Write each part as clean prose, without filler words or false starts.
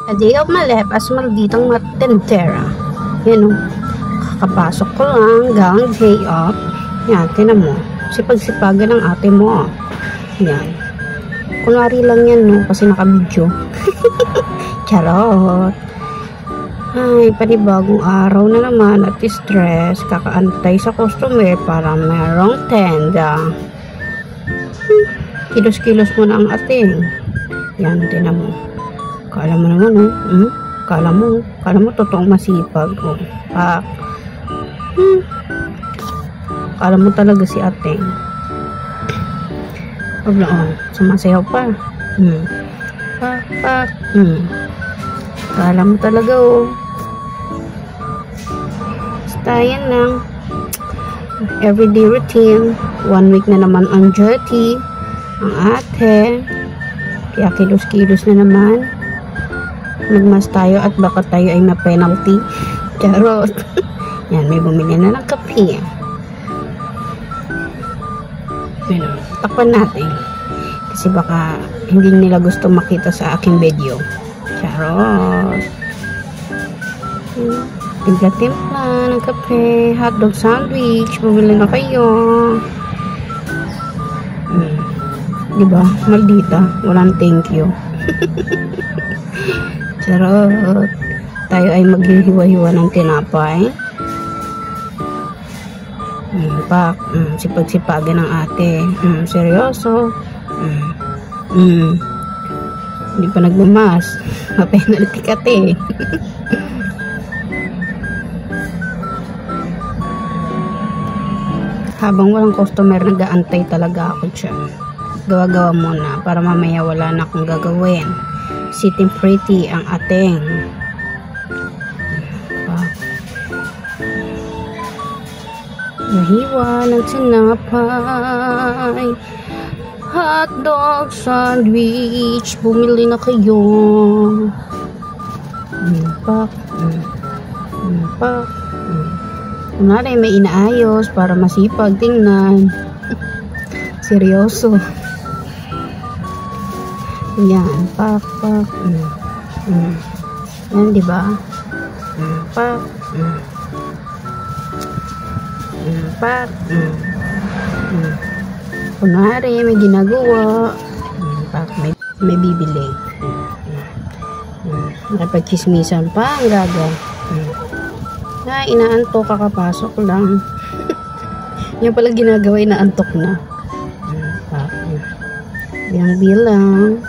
A day of my life as malditang matentera. Yan o. Kakapasok ko lang, gang day off. Yan, tinan mo. Sipag-sipagan ng ate mo. Yan. Kunwari lang yan, no? Kasi naka-video. Charot. Ay, panibagong araw na naman at stress. Kakaantay sa customer para merong tenda. Kilos-kilos mo na ang ating. Yan, tinan mo. Kala mo naman, oh. Kala mo totoong masipag, oh. Kala mo talaga si ating. Wala, oh. Sumasayaw pa. Kala mo talaga, oh. Basta yan lang. Everyday routine. 1 week na naman on duty. Ang ate. Kaya kilos-kilos na naman. Magmas tayo at baka tayo ay na-penalty. Charot. Yan, may bumili na ng kape. Takpan natin. Kasi baka hindi nila gusto makita sa aking video. Charot. Timpla-timpla ng kape. Hotdog sandwich. Bumili na kayo. Diba? Maldita. Walang thank you. Charot. Tayo ay maghihiwa-hiwa ng tinapay. Sipag-sipagan ng ate. Seryoso. Hindi pa nagmamas. Mapenalty ka, te. Habang walang customer, nag-aantay talaga ako dyan. Gawa-gawa muna para mamaya wala na akong gagawin. Sitting pretty ang ating. Nahiwa ng sinapay. Hotdog sandwich. Bumili na kayo. Kunwari may inaayos para masipag tingnan. Seryoso. Yan, pak. Yan, diba? Pak. Kunwari, may ginagawa. Pak, may bibili. Nakipagchismisan pa ang gaga. Inaantok, kakapasok lang. Yan pala ginagawa, inaantok na. Bilang-bilang.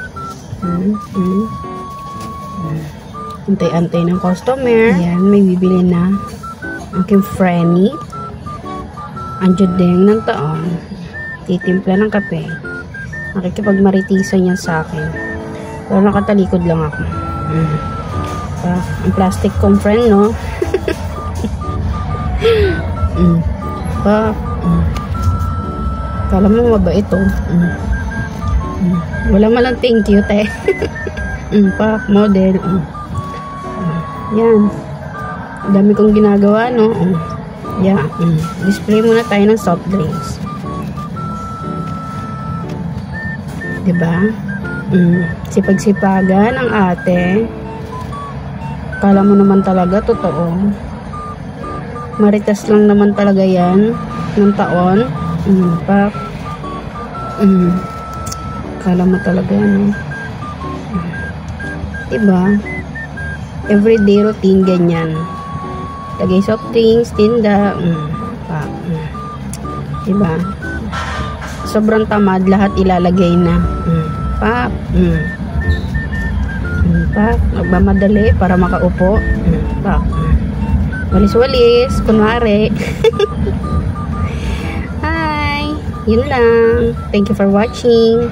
Antay-antay ng customer. Yan, may bibili na. Aking Frenny. Ang judeng ng taon. Titimpla ng kape. Nakikipagmaritisan yan sa akin. Pero nakatalikod lang ako. Ang plastic kong friend, no? Kala mo mabait, oh. Wala malang thank you, te. Pak, model. Yan. Dami kong ginagawa, no? Yan. Display muna tayo ng soft drinks. Diba? Sipag-sipagan ang ate. Kala mo naman talaga, totoo. Maritas lang naman talaga yan ng taon. Pak. Kala mo talaga, no? Diba? Everyday routine, ganyan. Lagay soft drinks, tinda. Diba? Sobrang tamad, lahat ilalagay na. Pak. Pak. Magmamadali para makaupo. Pak. Walis-walis, kunwari. Hi! Yun lang. Thank you for watching.